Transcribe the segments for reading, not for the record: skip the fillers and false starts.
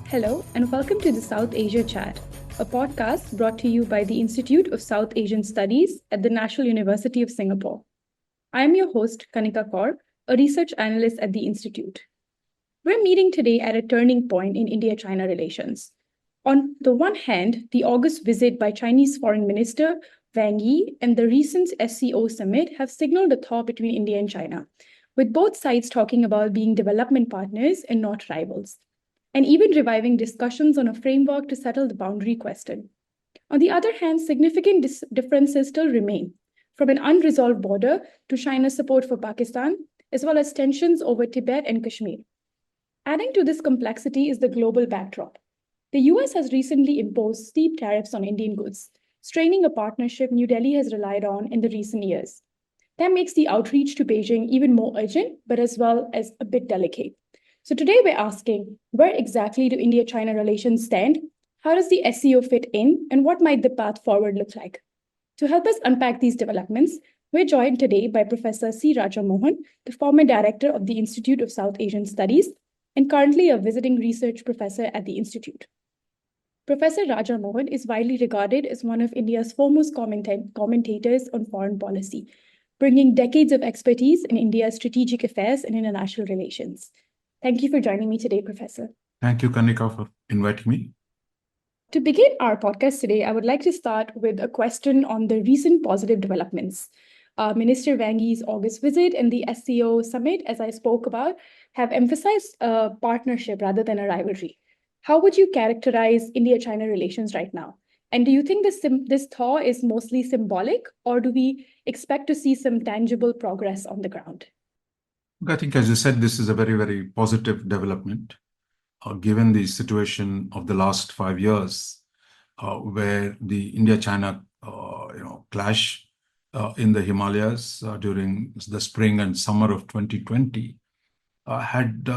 Hello, and welcome to the South Asia Chat, a podcast brought to you by the Institute of South Asian Studies at the National University of Singapore. I am your host, Kanika Kaur, a research analyst at the Institute. We're meeting today at a turning point in India-China relations. On the one hand, the August visit by Chinese Foreign Minister Wang and the recent SCO summit have signaled a thaw between India and China, with both sides talking about being development partners and not rivals, and even reviving discussions on a framework to settle the boundary question. On the other hand, significant differences still remain, from an unresolved border to China's support for Pakistan, as well as tensions over Tibet and Kashmir. Adding to this complexity is the global backdrop. The US has recently imposed steep tariffs on Indian goods, straining a partnership New Delhi has relied on in the recent years. That makes the outreach to Beijing even more urgent, but as well as a bit delicate. So today we're asking, where exactly do India-China relations stand? How does the SCO fit in? And what might the path forward look like? To help us unpack these developments, we're joined today by Professor C. Raja Mohan, the former director of the Institute of South Asian Studies and currently a visiting research professor at the Institute. Professor Raja Mohan is widely regarded as one of India's foremost commentators on foreign policy, bringing decades of expertise in India's strategic affairs and international relations. Thank you for joining me today, Professor. Thank you, Kanika, for inviting me. To begin our podcast today, I would like to start with a question on the recent positive developments. Minister Wang Yi's August visit and the SCO summit, as I spoke about, have emphasized a partnership rather than a rivalry. How would you characterize India-China relations right now? And do you think this thaw is mostly symbolic, or do we expect to see some tangible progress on the ground? I think, as you said, this is a very, very positive development, given the situation of the last 5 years, where the India-China clash in the Himalayas during the spring and summer of 2020 had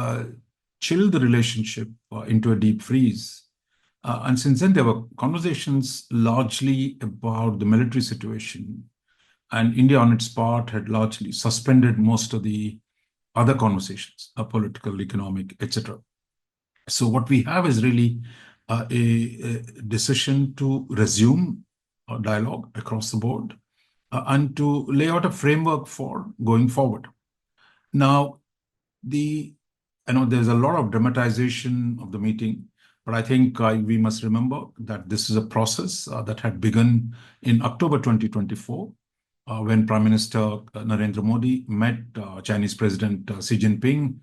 chilled the relationship into a deep freeze. And since then, there were conversations largely about the military situation. And India, on its part, had largely suspended most of the other conversations, political, economic, etc. So what we have is really a decision to resume a dialogue across the board and to lay out a framework for going forward. Now, there's a lot of dramatization of the meeting, but I think we must remember that this is a process that had begun in October 2024, when Prime Minister Narendra Modi met Chinese President Xi Jinping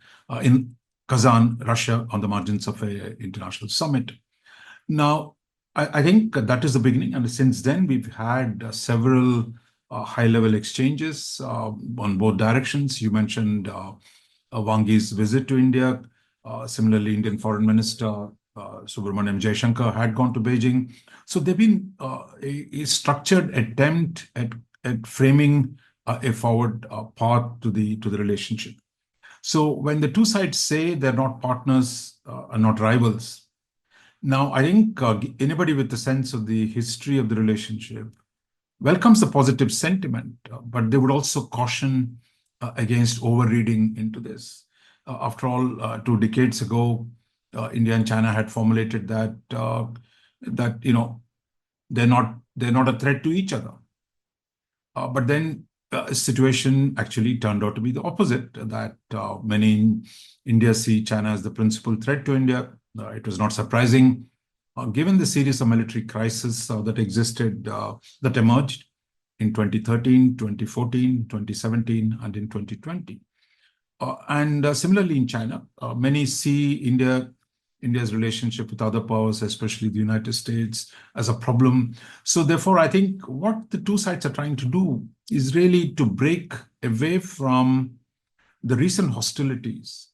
in Kazan, Russia, on the margins of an international summit. Now, I think that is the beginning. And since then, we've had several high-level exchanges on both directions. You mentioned Wang Yi's visit to India. Similarly, Indian Foreign Minister Subramaniam Jaishankar had gone to Beijing. So there's been a structured attempt at framing a forward path to the relationship. So when the two sides say they're not partners and not rivals, now I think anybody with a sense of the history of the relationship welcomes the positive sentiment, but they would also caution against overreading into this. After all, 2 decades ago, India and China had formulated that they're not a threat to each other. But then the situation actually turned out to be the opposite, that many in India see China as the principal threat to India. It was not surprising, given the series of military crises that existed, that emerged in 2013, 2014, 2017, and in 2020. And similarly in China, many see India's relationship with other powers, especially the United States, as a problem. So therefore, I think what the two sides are trying to do is really to break away from the recent hostilities.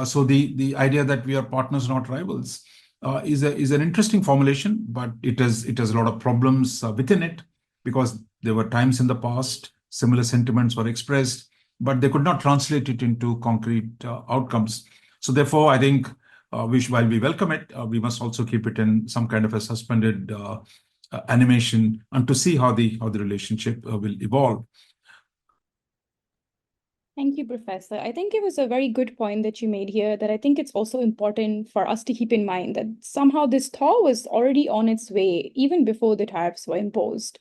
So the idea that we are partners, not rivals, is an interesting formulation, but it has a lot of problems within it, because there were times in the past similar sentiments were expressed, but they could not translate it into concrete outcomes. So therefore, I think while we welcome it, we must also keep it in some kind of a suspended animation, and to see how the relationship will evolve. Thank you, Professor. I think it was a very good point that you made here, that I think it's also important for us to keep in mind that somehow this thaw was already on its way even before the tariffs were imposed.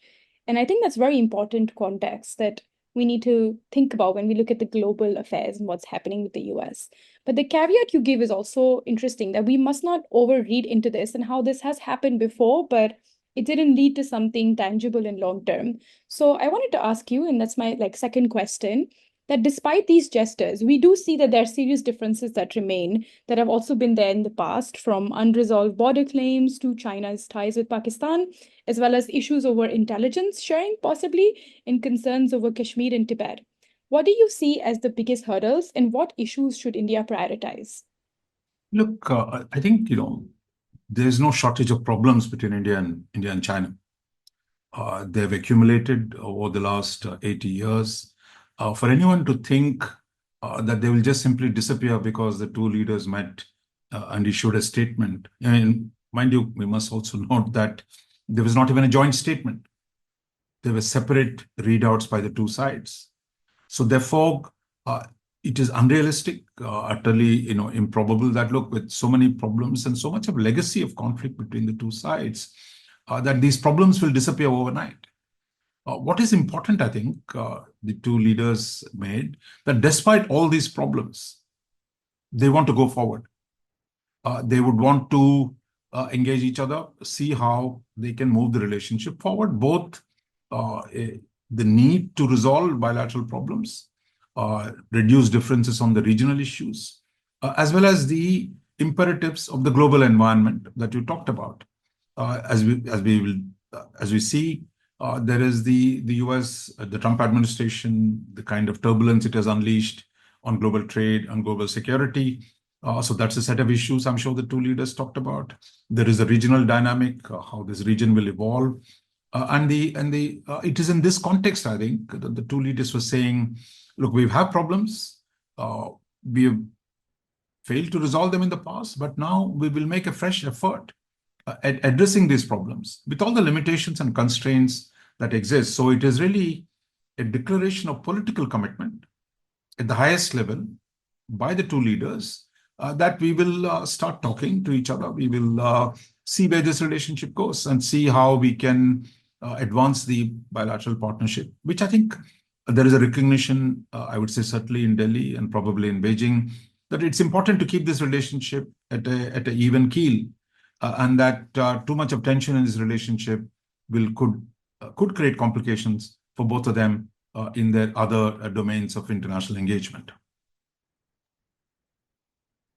And I think that's very important context that we need to think about when we look at the global affairs and what's happening with the US. But the caveat you give is also interesting, that we must not overread into this and how this has happened before, but it didn't lead to something tangible in long term. So I wanted to ask you, and that's my second question, that despite these gestures, we do see that there are serious differences that remain that have also been there in the past, from unresolved border claims to China's ties with Pakistan, as well as issues over intelligence sharing, possibly, and concerns over Kashmir and Tibet. What do you see as the biggest hurdles, and what issues should India prioritize? Look, I think, there's no shortage of problems between India and China. They've accumulated over the last 80 years. For anyone to think that they will just simply disappear because the two leaders met and issued a statement. I mean, mind you, we must also note that there was not even a joint statement. There were separate readouts by the two sides. So therefore, it is unrealistic, utterly, improbable that, look, with so many problems and so much of legacy of conflict between the two sides, that these problems will disappear overnight. What is important, I think, the two leaders made, that despite all these problems, they want to go forward. They would want to engage each other, see how they can move the relationship forward, both the need to resolve bilateral problems, reduce differences on the regional issues, as well as the imperatives of the global environment that you talked about. As we see, there is the US, the Trump administration, the kind of turbulence it has unleashed on global trade and global security. So that's a set of issues I'm sure the two leaders talked about. There is a regional dynamic, how this region will evolve. It is in this context, I think, that the two leaders were saying, look, we have problems. We have failed to resolve them in the past, but now we will make a fresh effort at addressing these problems with all the limitations and constraints that exist. So it is really a declaration of political commitment at the highest level by the two leaders that we will start talking to each other. We will see where this relationship goes and see how we can advance the bilateral partnership, which I think there is a recognition, I would say, certainly in Delhi and probably in Beijing, that it's important to keep this relationship at an even keel, and that too much of tension in this relationship could create complications for both of them in their other domains of international engagement.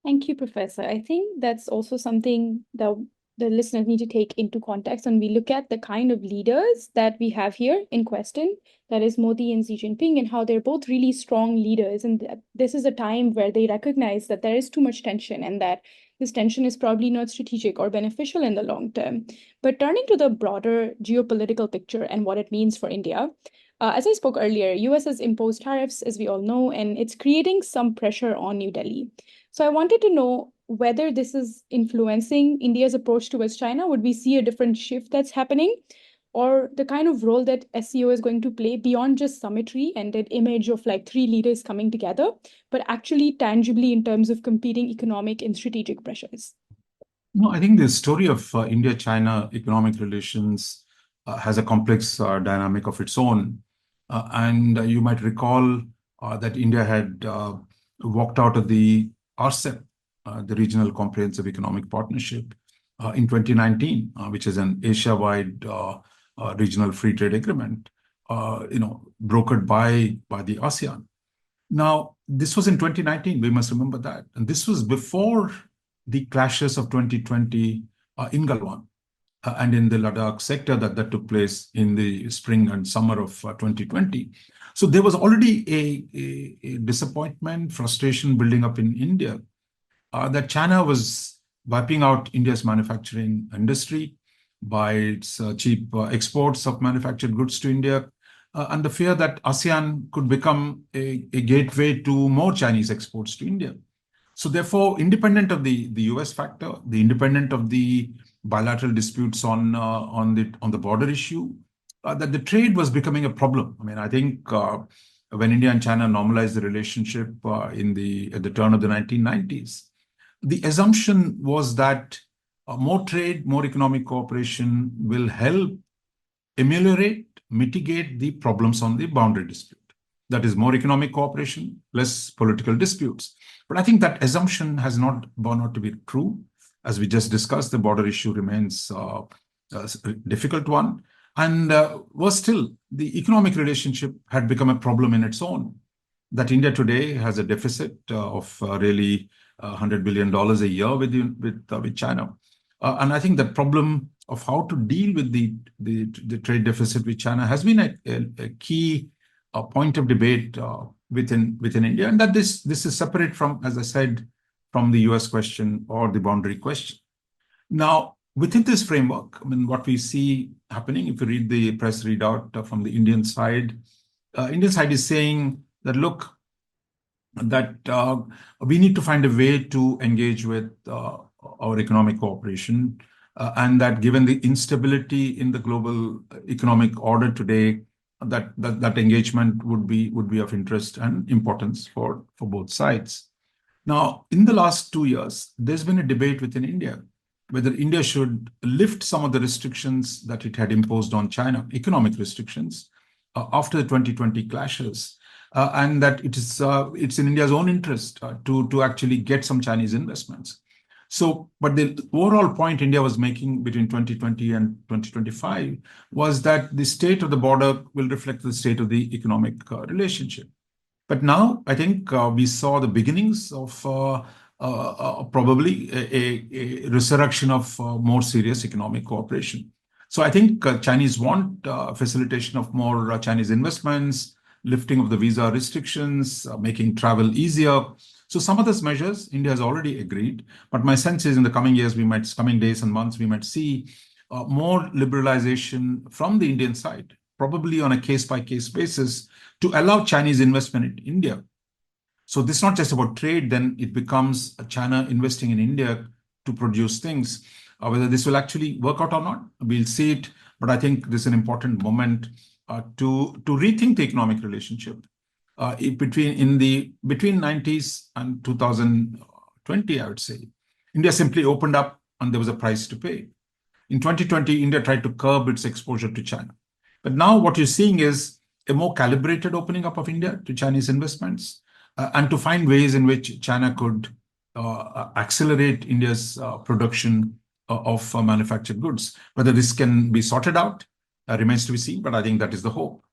Thank you, Professor. I think that's also something that the listeners need to take into context when we look at the kind of leaders that we have here in question, that is Modi and Xi Jinping, and how they're both really strong leaders. And this is a time where they recognize that there is too much tension and that this tension is probably not strategic or beneficial in the long term. But turning to the broader geopolitical picture and what it means for India, as I spoke earlier, US has imposed tariffs, as we all know, and it's creating some pressure on New Delhi. So I wanted to know whether this is influencing India's approach towards China. Would we see a different shift that's happening? Or the kind of role that SCO is going to play beyond just symmetry and an image of three leaders coming together, but actually tangibly in terms of competing economic and strategic pressures? No, I think the story of India-China economic relations has a complex dynamic of its own. And you might recall that India had walked out of the RCEP, the Regional Comprehensive Economic Partnership, in 2019, which is an Asia-wide regional free trade agreement, brokered by the ASEAN. Now, this was in 2019. We must remember that, and this was before the clashes of 2020 in Galwan and in the Ladakh sector that took place in the spring and summer of 2020. So there was already a disappointment, frustration building up in India that China was wiping out India's manufacturing industry by its cheap exports of manufactured goods to India, and the fear that ASEAN could become a gateway to more Chinese exports to India. So therefore, independent of the US factor, the independent of the bilateral disputes on the border issue, that the trade was becoming a problem. I mean, I think when India and China normalized the relationship at the turn of the 1990s, the assumption was that more trade, more economic cooperation will help ameliorate, mitigate the problems on the boundary dispute. That is more economic cooperation, less political disputes. But I think that assumption has not borne out to be true. As we just discussed, the border issue remains a difficult one. And was still, the economic relationship had become a problem in its own. That India today has a deficit of really $100 billion a year with China. And I think the problem of how to deal with the trade deficit with China has been a key point of debate within India, and that this is separate from, as I said, from the US question or the boundary question. Now, within this framework, I mean, what we see happening, if you read the press readout from the Indian side is saying that, look, that we need to find a way to engage with our economic cooperation, and that given the instability in the global economic order today, that engagement would be of interest and importance for both sides. Now, in the last 2 years, there's been a debate within India whether India should lift some of the restrictions that it had imposed on China, economic restrictions, after the 2020 clashes, and that it's in India's own interest to actually get some Chinese investments. So, but the overall point India was making between 2020 and 2025 was that the state of the border will reflect the state of the economic relationship. But now I think we saw the beginnings of probably a resurrection of more serious economic cooperation. So I think Chinese want facilitation of more Chinese investments, lifting of the visa restrictions, making travel easier. So some of those measures India has already agreed, but my sense is in the coming years, coming days and months, we might see more liberalization from the Indian side, probably on a case-by-case basis, to allow Chinese investment in India. So this is not just about trade, then it becomes China investing in India to produce things. Whether this will actually work out or not, we'll see it. But I think this is an important moment to rethink the economic relationship. Between 90s and 2020, I would say, India simply opened up and there was a price to pay. In 2020, India tried to curb its exposure to China. But now what you're seeing is a more calibrated opening up of India to Chinese investments, and to find ways in which China could accelerate India's production of manufactured goods. Whether this can be sorted out remains to be seen, but I think that is the hope.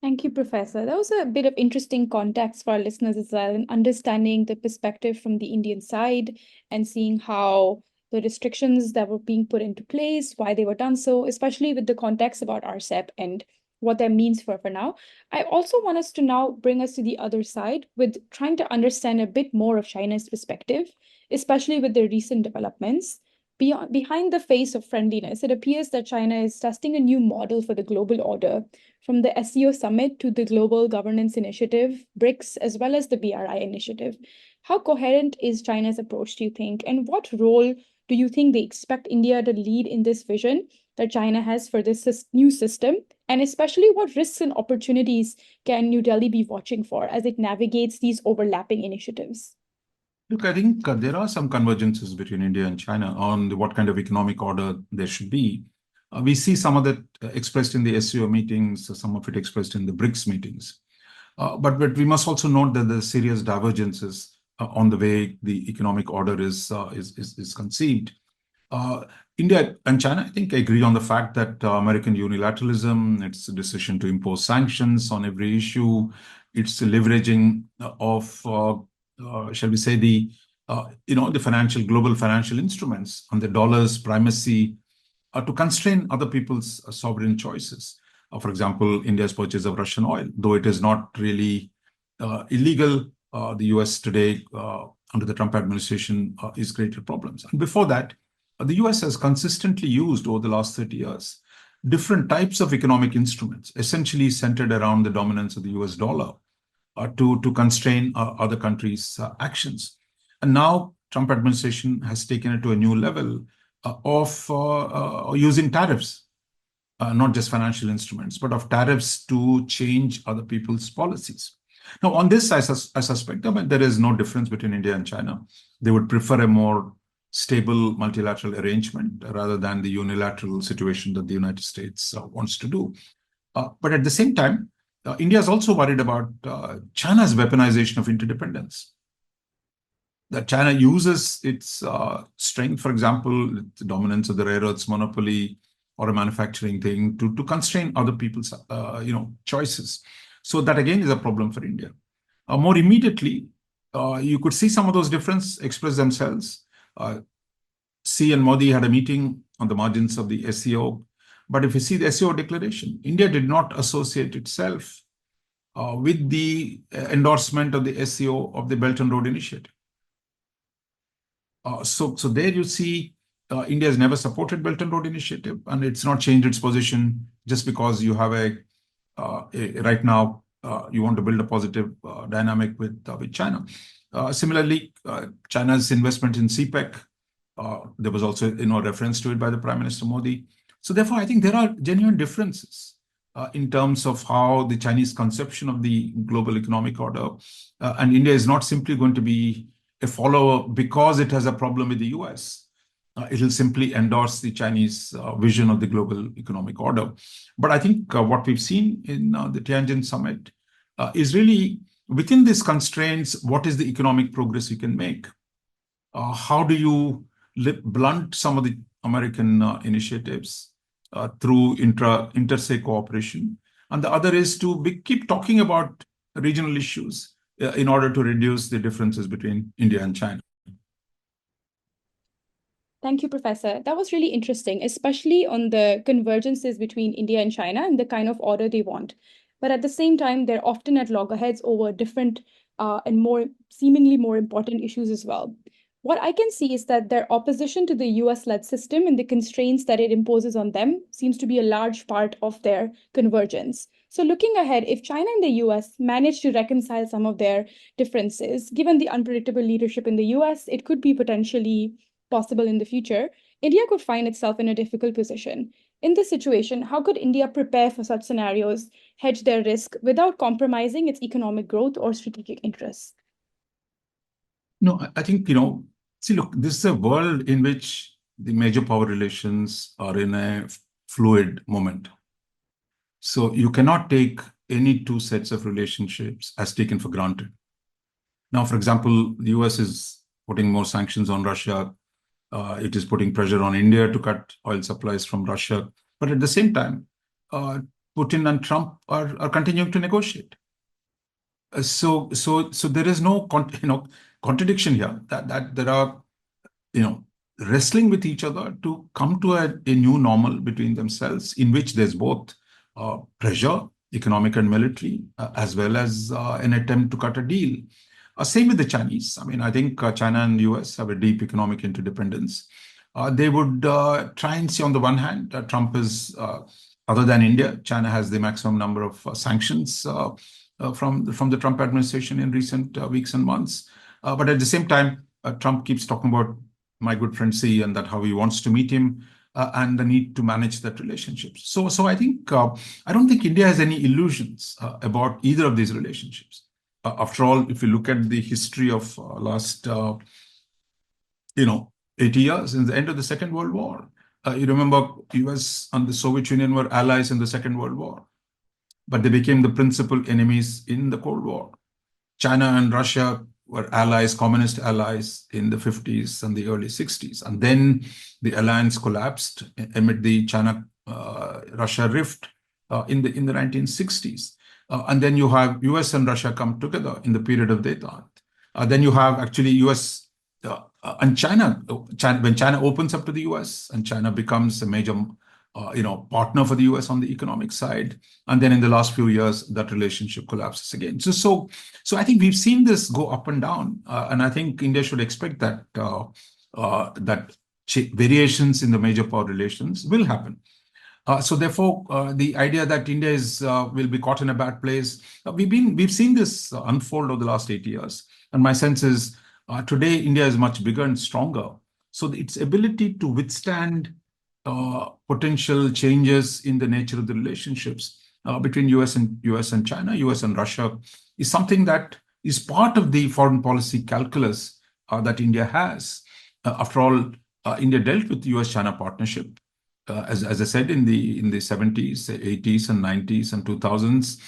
Thank you, Professor. That was a bit of interesting context for our listeners as well, in understanding the perspective from the Indian side and seeing how the restrictions that were being put into place, why they were done so, especially with the context about RCEP and what that means for now. I also want us to now bring us to the other side with trying to understand a bit more of China's perspective, especially with the recent developments. Behind the face of friendliness, it appears that China is testing a new model for the global order, from the SCO summit to the Global Governance Initiative, BRICS, as well as the BRI initiative. How coherent is China's approach, do you think? And what role do you think they expect India to lead in this vision that China has for this new system? And especially what risks and opportunities can New Delhi be watching for as it navigates these overlapping initiatives? Look, I think there are some convergences between India and China on what kind of economic order there should be. We see some of that expressed in the SCO meetings, some of it expressed in the BRICS meetings. But we must also note that there's serious divergences on the way the economic order is conceived. India and China, I think, agree on the fact that American unilateralism, its decision to impose sanctions on every issue, its leveraging of shall we say, the global financial instruments and the dollar's primacy to constrain other people's sovereign choices. For example, India's purchase of Russian oil, though it is not really illegal, the US today, under the Trump administration, is created problems. And before that, the US has consistently used, over the last 30 years, different types of economic instruments, essentially centered around the dominance of the US dollar, to constrain other countries' actions. And now Trump administration has taken it to a new level of using tariffs not just financial instruments, but of tariffs to change other people's policies. Now, on this, I suspect there is no difference between India and China. They would prefer a more stable multilateral arrangement rather than the unilateral situation that the United States wants to do. But at the same time, India is also worried about China's weaponization of interdependence. That China uses its strength, for example, the dominance of the rare earths monopoly or a manufacturing thing to constrain other people's choices. So that again is a problem for India. More immediately, you could see some of those differences express themselves. Xi and Modi had a meeting on the margins of the SCO. But if you see the SCO declaration, India did not associate itself with the endorsement of the SCO of the Belt and Road Initiative. So there you see India has never supported Belt and Road Initiative, and it's not changed its position just because you have right now you want to build a positive dynamic with China. Similarly, China's investment in CPEC, there was also reference to it by the Prime Minister Modi. So therefore, I think there are genuine differences in terms of how the Chinese conception of the global economic order, and India is not simply going to be a follower because it has a problem with the US. It will simply endorse the Chinese vision of the global economic order. But I think what we've seen in the Tianjin summit is really within these constraints, what is the economic progress you can make? How do you blunt some of the American initiatives through interstate cooperation? And the other is to keep talking about regional issues in order to reduce the differences between India and China. Thank you, Professor. That was really interesting, especially on the convergences between India and China and the kind of order they want. But at the same time, they're often at loggerheads over different and seemingly more important issues as well. What I can see is that their opposition to the US-led system and the constraints that it imposes on them seems to be a large part of their convergence. So looking ahead, if China and the US manage to reconcile some of their differences, given the unpredictable leadership in the US, it could be potentially possible in the future, India could find itself in a difficult position. In this situation, how could India prepare for such scenarios, hedge their risk without compromising its economic growth or strategic interests? No, I think, see, look, this is a world in which the major power relations are in a fluid moment. So you cannot take any two sets of relationships as taken for granted. Now, for example, the US is putting more sanctions on Russia. It is putting pressure on India to cut oil supplies from Russia. But at the same time, Putin and Trump are continuing to negotiate. So there is no contradiction here that there are wrestling with each other to come to a new normal between themselves, in which there's both pressure, economic and military, as well as an attempt to cut a deal. Same with the Chinese. I mean, I think China and US have a deep economic interdependence. They would try and see, on the one hand, Trump is, other than India, China has the maximum number of sanctions from the Trump administration in recent weeks and months. But at the same time, Trump keeps talking about my good friend Xi and that how he wants to meet him and the need to manage that relationship. So I think I don't think India has any illusions about either of these relationships. After all, if you look at the history of last 80 years, in the end of the Second World War, you remember US and the Soviet Union were allies in the Second World War, but they became the principal enemies in the Cold War. China and Russia were allies, communist allies in the 50s and the early 60s. And then the alliance collapsed amid the China-Russia rift in the 1960s. And then you have US and Russia come together in the period of détente. Then you have actually US and China, when China opens up to the US and China becomes a major partner for the US on the economic side. And then in the last few years, that relationship collapses again. So I think we've seen this go up and down. And I think India should expect that variations in the major power relations will happen. So therefore, the idea that India will be caught in a bad place, we've seen this unfold over the last 8 years. And my sense is today, India is much bigger and stronger. So its ability to withstand potential changes in the nature of the relationships between US and China, US and Russia, is something that is part of the foreign policy calculus that India has. After all, India dealt with the US-China partnership, as I said, in the 70s, 80s, and 90s, and 2000s,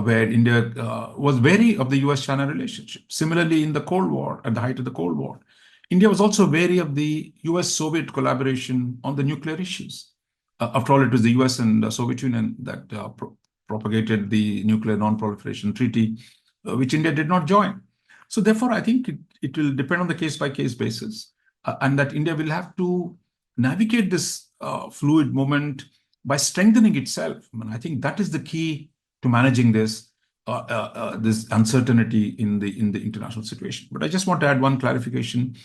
where India was wary of the US-China relationship. Similarly, in the Cold War, at the height of the Cold War, India was also wary of the US-Soviet collaboration on the nuclear issues. After all, it was the US and the Soviet Union that propagated the Nuclear Non-Proliferation Treaty, which India did not join. So therefore, I think it will depend on the case-by-case basis, and that India will have to navigate this fluid moment by strengthening itself. I think that is the key to managing this uncertainty in the international situation. But I just want to add one clarification.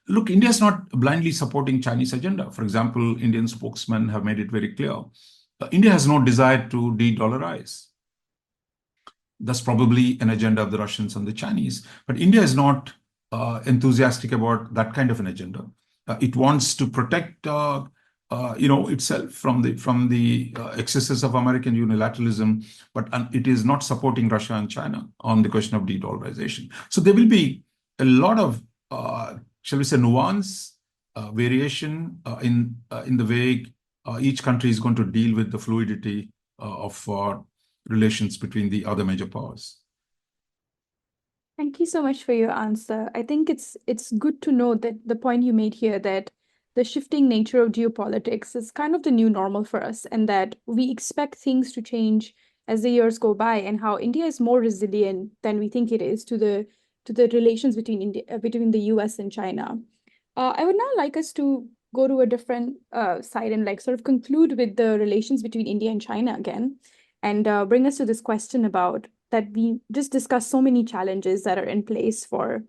Look, India is not blindly supporting Chinese agenda. For example, Indian spokesmen have made it very clear. India has no desire to de-dollarize. That's probably an agenda of the Russians and the Chinese. But India is not enthusiastic about that kind of an agenda. It wants to protect itself from the excesses of American unilateralism, but it is not supporting Russia and China on the question of de-dollarization. So there will be a lot of, shall we say, nuance, variation in the way each country is going to deal with the fluidity of relations between the other major powers. Thank you so much for your answer. I think it's good to know that the point you made here, that the shifting nature of geopolitics is kind of the new normal for us, and that we expect things to change as the years go by, and how India is more resilient than we think it is to the relations between the US and China. I would now like us to go to a different side and like sort of conclude with the relations between India and China again, and bring us to this question about that we just discussed so many challenges that are in place for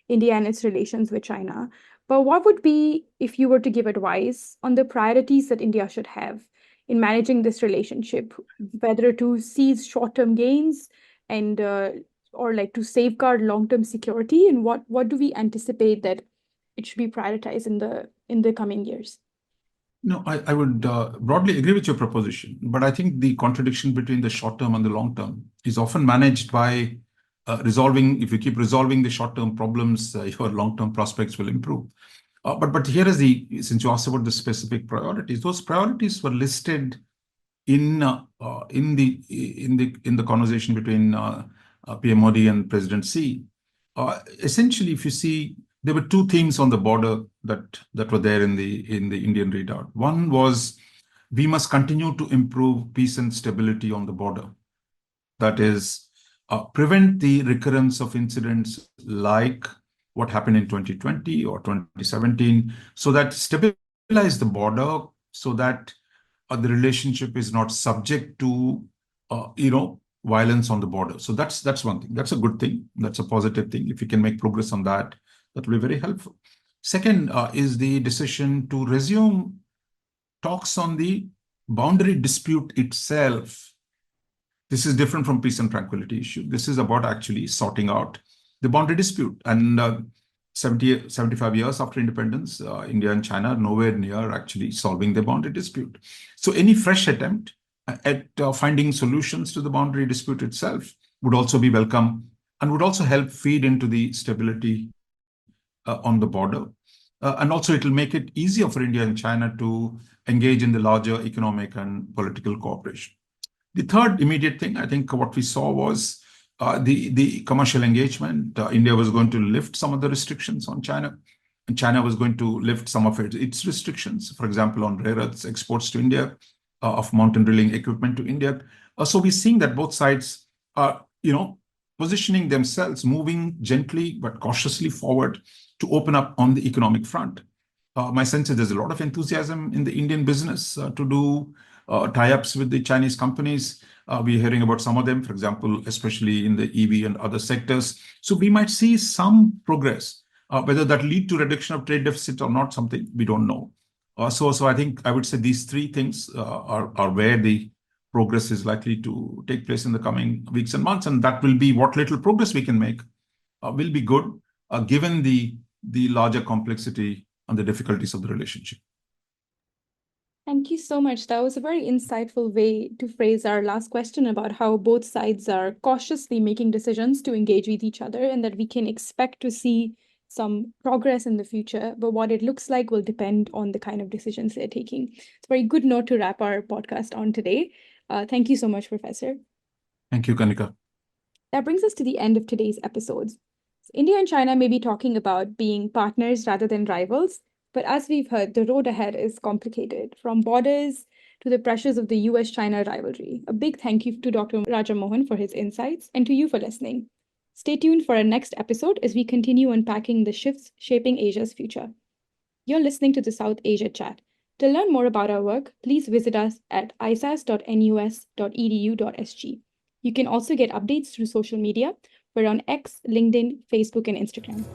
India and its relations with China. But what would be, if you were to give advice on the priorities that India should have in managing this relationship, whether to seize short-term gains and or like to safeguard long-term security, and what do we anticipate that it should be prioritized in the coming years? No, I would broadly agree with your proposition, but I think the contradiction between the short term and the long term is often managed by resolving. If you keep resolving the short term problems, your long term prospects will improve. But here is since you asked about the specific priorities, those priorities were listed in the conversation between PM Modi and President Xi. Essentially, if you see, there were two themes on the border that were there in the Indian readout. One was, we must continue to improve peace and stability on the border. That is, prevent the recurrence of incidents like what happened in 2020 or 2017, so that stabilize the border, so that the relationship is not subject to violence on the border. So that's one thing. That's a good thing. That's a positive thing. If we can make progress on that, that will be very helpful. Second is the decision to resume talks on the boundary dispute itself. This is different from peace and tranquility issue. This is about actually sorting out the boundary dispute. And 75 years after independence, India and China are nowhere near actually solving the boundary dispute. So any fresh attempt at finding solutions to the boundary dispute itself would also be welcome and would also help feed into the stability on the border. And also it will make it easier for India and China to engage in the larger economic and political cooperation. The third immediate thing, I think what we saw was the commercial engagement. India was going to lift some of the restrictions on China, and China was going to lift some of its restrictions, for example, on rare earths exports to India, of mountain drilling equipment to India. So we're seeing that both sides are, positioning themselves, moving gently but cautiously forward to open up on the economic front. My sense is there's a lot of enthusiasm in the Indian business to do tie-ups with the Chinese companies. We're hearing about some of them, for example, especially in the EV and other sectors. So we might see some progress. Whether that lead to reduction of trade deficit or not, something we don't know. So I think I would say these three things are where the progress is likely to take place in the coming weeks and months, and that will be what little progress we can make will be good, given the larger complexity and the difficulties of the relationship. Thank you so much. That was a very insightful way to phrase our last question about how both sides are cautiously making decisions to engage with each other and that we can expect to see some progress in the future, but what it looks like will depend on the kind of decisions they're taking. It's a very good note to wrap our podcast on today. Thank you so much, Professor. Thank you, Kanika. That brings us to the end of today's episodes. India and China may be talking about being partners rather than rivals, but as we've heard, the road ahead is complicated, from borders to the pressures of the US-China rivalry. A big thank you to Dr. Raja Mohan for his insights and to you for listening. Stay tuned for our next episode as we continue unpacking the shifts shaping Asia's future. You're listening to the South Asia Chat. To learn more about our work, please visit us at isas.nus.edu.sg. You can also get updates through social media. We're on X, LinkedIn, Facebook, and Instagram.